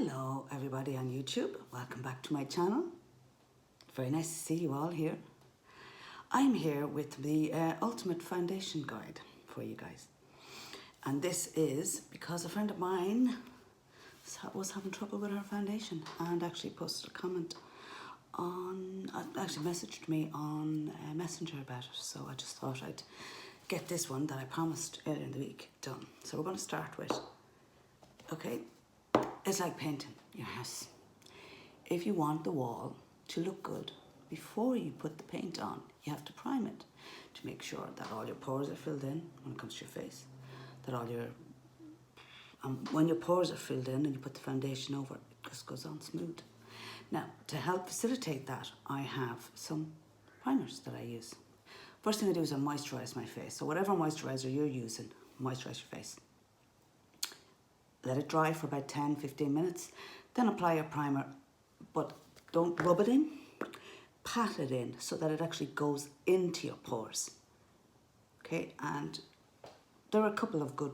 Hello everybody on YouTube, welcome back to my channel. Very nice to see you all here. I'm here with the ultimate foundation guide for you guys. And this is because a friend of mine was having trouble with her foundation and actually posted a comment on, actually messaged me on Messenger about it. So I just thought I'd get this one that I promised earlier in the week done. So we're going to start with, okay, it's like painting your house. If you want the wall to look good, before you put the paint on, you have to prime it to make sure that all your pores are filled in when it comes to your face. That all your, when your pores are filled in and you put the foundation over, it just goes on smooth. Now, to help facilitate that, I have some primers that I use. First thing I do is I moisturize my face. So whatever moisturizer you're using, moisturize your face. Let it dry for about 10-15 minutes. Then apply your primer, but don't rub it in. Pat it in so that it actually goes into your pores. Okay, and there are a couple of good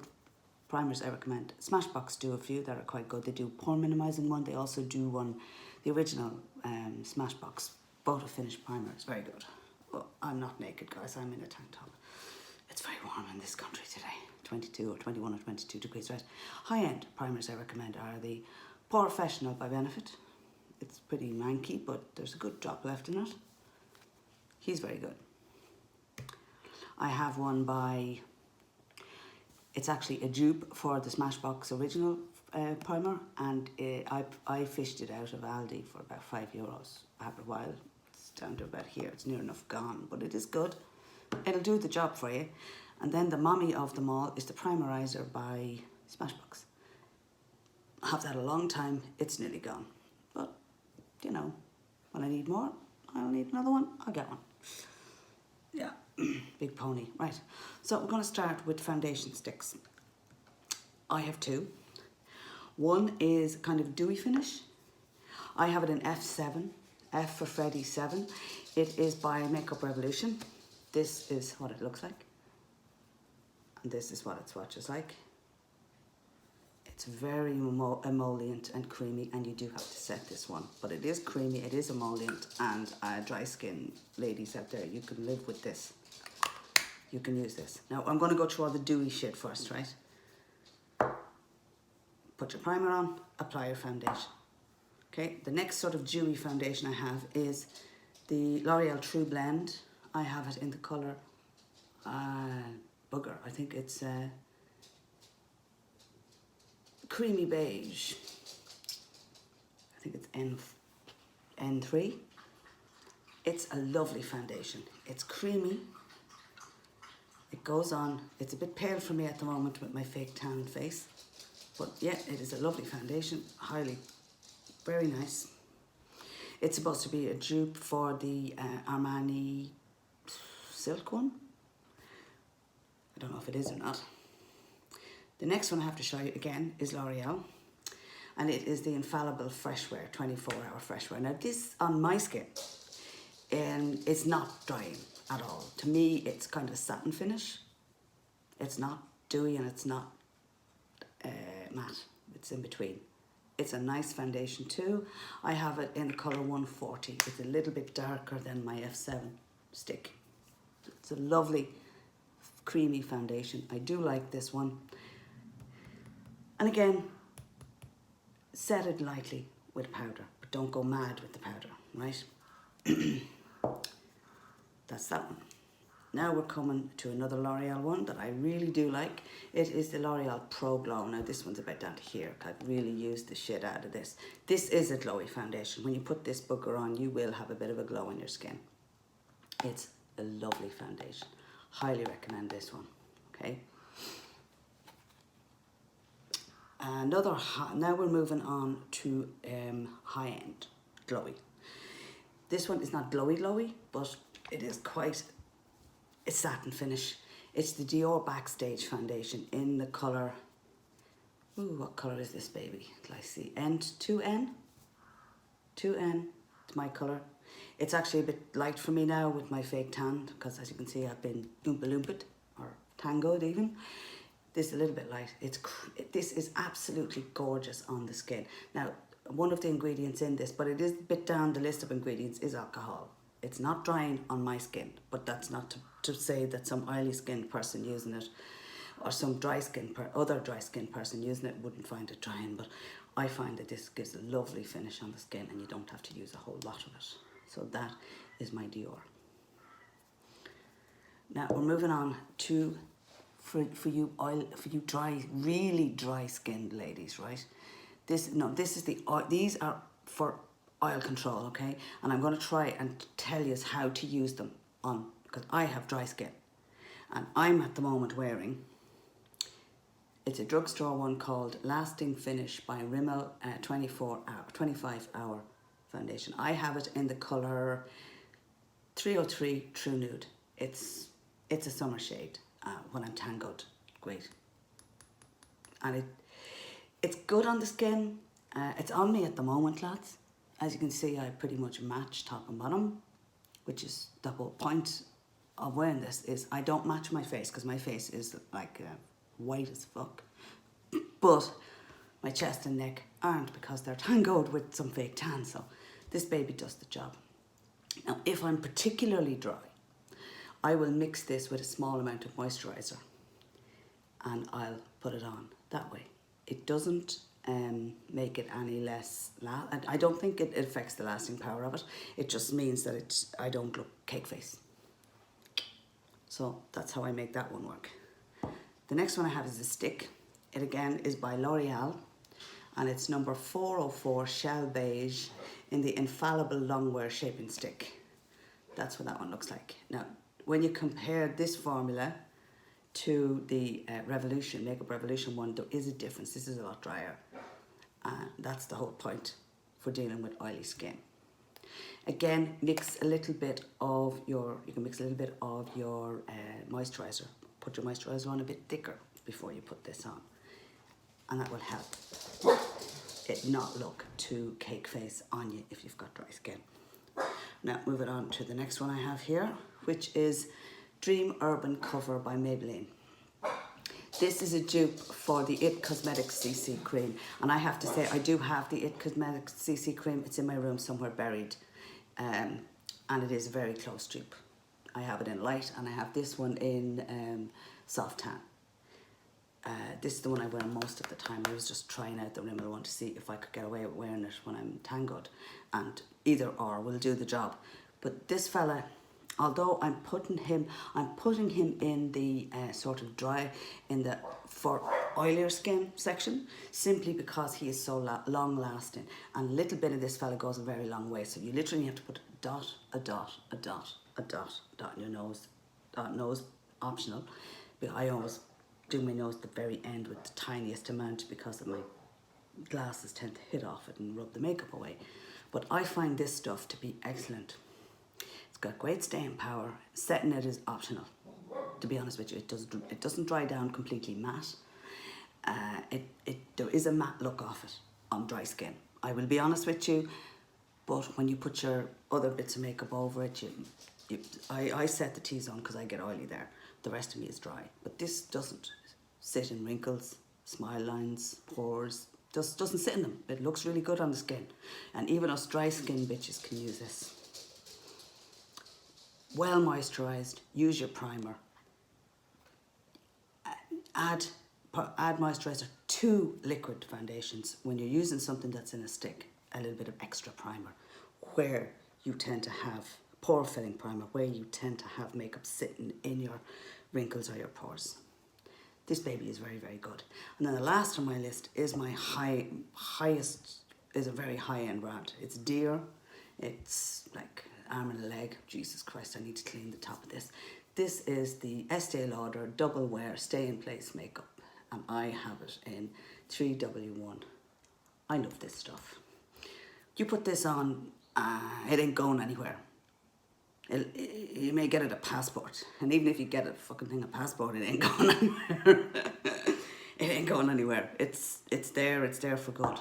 primers I recommend. Smashbox do a few that are quite good. They do pore minimizing one. They also do one, the original Smashbox photo finish primer. It's very good. Well, I'm not naked, guys. I'm in a tank top. It's very warm in this country today. 22 or 21 or 22 degrees, right? High-end primers I recommend are the POREfessional by Benefit. It's pretty manky, but there's a good drop left in it. He's very good. I have one by, it's actually a dupe for the Smashbox original primer, and I fished it out of Aldi for about €5 after a while. It's down to about here, it's near enough gone, but it is good. It'll do the job for you. And then the mommy of them all is the Primerizer by Smashbox. I have that a long time, it's nearly gone. But, you know, when I need more, I'll need another one, I'll get one. Yeah, big pony. Right, so we're going to start with foundation sticks. I have two. One is kind of dewy finish. I have it in F7, F for Freddy 7. It is by Makeup Revolution. This is what it looks like. And this is what it swatches like. It's very emollient and creamy, and you do have to set this one. But it is creamy, it is emollient, and dry skin ladies out there, you can live with this. You can use this. Now, I'm going to go through all the dewy shit first, right? Put your primer on, apply your foundation. Okay, the next sort of dewy foundation I have is the L'Oreal True Blend. I have it in the colour Bugger. I think it's creamy beige. I think it's N3. It's a lovely foundation. It's creamy. It goes on. It's a bit pale for me at the moment with my fake tan face. But yeah, it is a lovely foundation. Highly, very nice. It's supposed to be a dupe for the Armani Silk one. I don't know if it is or not. The next one I have to show you again is L'Oreal, and it is the Infallible Fresh Wear 24-hour Fresh Wear. Now this on my skin, it's not drying at all. To me, it's kind of a satin finish. It's not dewy and it's not matte. It's in between. It's a nice foundation too. I have it in the colour 140. It's a little bit darker than my F7 stick. It's a lovely creamy foundation. I do like this one. And again, set it lightly with powder, but don't go mad with the powder, right? That's that one. Now we're coming to another L'Oreal one that I really do like. It is the L'Oreal Pro Glow. Now this one's about down to here. I've really used the shit out of this. This is a glowy foundation. When you put this booger on, you will have a bit of a glow on your skin. It's a lovely foundation. Highly recommend this one, okay? Now we're moving on to high-end glowy. This one is not glowy, but it is quite a satin finish. It's the Dior Backstage foundation in the colour, ooh, what colour is this baby? Let's see, 2N? 2N, it's my colour. It's actually a bit light for me now with my fake tan, because as you can see I've been Oompa Loompa'd, or tangoed even. This is a little bit light. This is absolutely gorgeous on the skin. Now, one of the ingredients in this, but it is a bit down the list of ingredients, is alcohol. It's not drying on my skin, but that's not to say that some oily skinned person using it or some other dry skin person using it wouldn't find it drying, but I find that this gives a lovely finish on the skin and you don't have to use a whole lot of it. So that is my Dior. Now we're moving on to, for you really dry skinned ladies, right? These are for oil control, okay? And I'm going to try and tell you how to use them on, because I have dry skin. And I'm at the moment wearing, it's a drugstore one called Lasting Finish by Rimmel 25 hour foundation. I have it in the colour 303 True Nude. It's a summer shade when I'm tangled. Great. And it's good on the skin. It's on me at the moment, lads. As you can see, I pretty much match top and bottom, which is the whole point of wearing this, is I don't match my face because my face is like white as fuck. But my chest and neck aren't because they're tangled with some fake tan. So this baby does the job. Now, if I'm particularly dry, I will mix this with a small amount of moisturiser and I'll put it on that way. It doesn't make it any less, I don't think it affects the lasting power of it. It just means that I don't look cake face. So that's how I make that one work. The next one I have is a stick. It again is by L'Oreal and it's number 404 Shell Beige in the Infallible Longwear Shaping Stick. That's what that one looks like. Now, when you compare this formula to the Makeup Revolution one, there is a difference. This is a lot drier. That's the whole point for dealing with oily skin. Again, mix a little bit of your, moisturiser. Put your moisturiser on a bit thicker before you put this on. And that will help it not look too cake face on you if you've got dry skin. Now, moving on to the next one I have here, which is Dream Urban Cover by Maybelline. This is a dupe for the IT Cosmetics CC cream. And I have to say, I do have the IT Cosmetics CC cream. It's in my room somewhere buried. And it is a very close dupe. I have it in light and I have this one in soft tan. This is the one I wear most of the time. I was just trying out the Rimmel one to see if I could get away with wearing it when I'm tangled. And either or will do the job. But this fella, although I'm putting him in the sort of dry, for oilier skin section, simply because he is so long lasting. And a little bit of this fella goes a very long way. So you literally have to put a dot, a dot, a dot, a dot, dot in your nose. Nose optional, but I always do my nose at the very end with the tiniest amount because of my glasses tend to hit off it and rub the makeup away. But I find this stuff to be excellent. It's got great staying power. Setting it is optional. To be honest with you, it doesn't dry down completely matte. There is a matte look off it on dry skin. I will be honest with you, but when you put your other bits of makeup over it, I set the T-zone because I get oily there. The rest of me is dry. But this doesn't sit in wrinkles, smile lines, pores. Just doesn't sit in them. It looks really good on the skin. And even us dry skin bitches can use this. Well moisturised. Use your primer. Add moisturiser to liquid foundations when you're using something that's in a stick. A little bit of extra primer where you tend to have pore filling primer, where you tend to have makeup sitting in your wrinkles or your pores. This baby is very, very good. And then the last on my list is my highest, is a very high-end brand. It's Dear. It's like arm and a leg. Jesus Christ, I need to clean the top of this. This is the Estee Lauder Double Wear Stay in Place makeup. And I have it in 3W1. I love this stuff. You put this on, it ain't going anywhere. You may get it a passport, and even if you get a fucking thing a passport, it ain't going anywhere. It ain't going anywhere. It's there for good.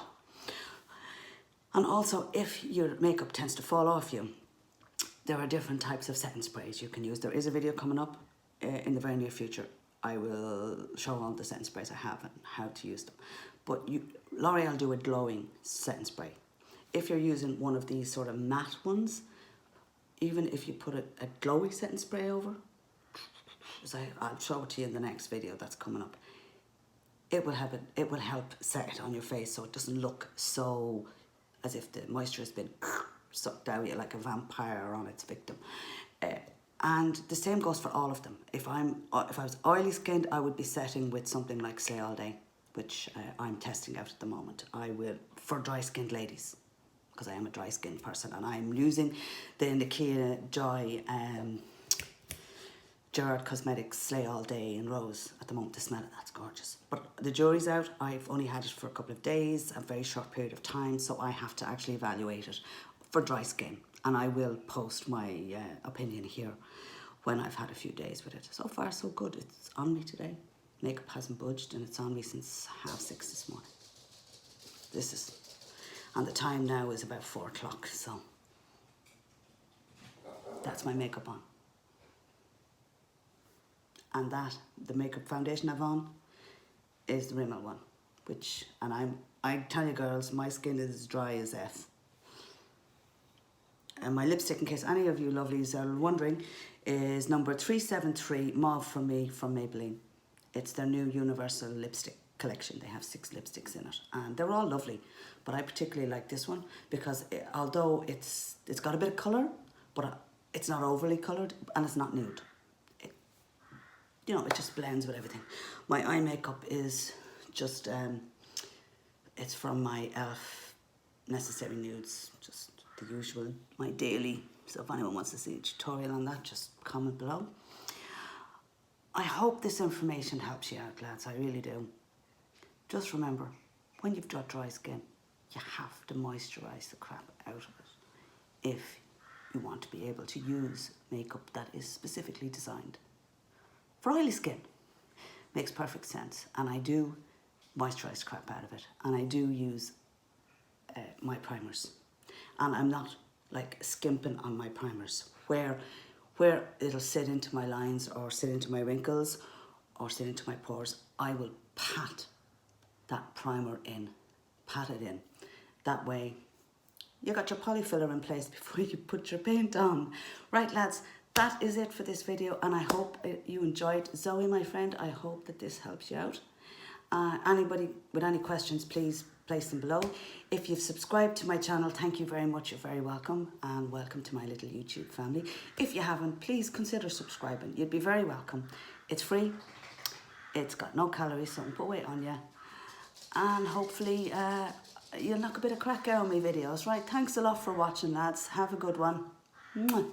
And also, if your makeup tends to fall off you, there are different types of setting sprays you can use. There is a video coming up in the very near future I will show all the setting sprays I have and how to use them. But L'Oreal do a glowing setting spray. If you're using one of these sort of matte ones, even if you put a glowy setting spray over, as I'll show it to you in the next video that's coming up, it will help set it on your face so it doesn't look so as if the moisture has been sucked out of you like a vampire on its victim. And the same goes for all of them. If I was oily skinned, I would be setting with something like Slay All Day, which I'm testing out at the moment. I will, for dry skinned ladies, because I am a dry skinned person, and I'm using the Nakia Joy Gerard Cosmetics Slay All Day in Rose at the moment to smell it. That's gorgeous. But the jury's out. I've only had it for a couple of days, a very short period of time, so I have to actually evaluate it for dry skin. And I will post my opinion here when I've had a few days with it. So far, so good. It's on me today. Makeup hasn't budged, and it's on me since 6:30 this morning. And the time now is about 4 o'clock, so that's my makeup on. And the makeup foundation I've on is the Rimmel one, and I tell you girls, my skin is dry as F. And my lipstick, in case any of you lovelies are wondering, is number 373 Mauve from me from Maybelline. It's their new universal lipstick collection. They have 6 lipsticks in it, and they're all lovely. But I particularly like this one because although it's got a bit of colour, but it's not overly coloured and it's not nude. It just blends with everything. My eye makeup is just, it's from my e.l.f. Necessary Nudes, just the usual, my daily. So if anyone wants to see a tutorial on that, just comment below. I hope this information helps you out, lads, I really do. Just remember, when you've got dry skin, you have to moisturise the crap out of it if you want to be able to use makeup that is specifically designed for oily skin. Makes perfect sense, and I do moisturise the crap out of it, and I do use my primers, and I'm not like skimping on my primers where it'll sit into my lines or sit into my wrinkles or sit into my pores. I will pat that primer in, pat it in. That way you got your polyfiller in place before you put your paint on. Right, lads, that is it for this video, and I hope you enjoyed. Zoe, my friend, I hope that this helps you out. Anybody with any questions, please place them below. If you've subscribed to my channel, thank you very much. You're very welcome, and welcome to my little YouTube family. If you haven't, please consider subscribing. You'd be very welcome. It's free. It's got no calories, so put weight on you. And hopefully you'll knock a bit of crack out of my videos. Right, thanks a lot for watching, lads. Have a good one. Mwah.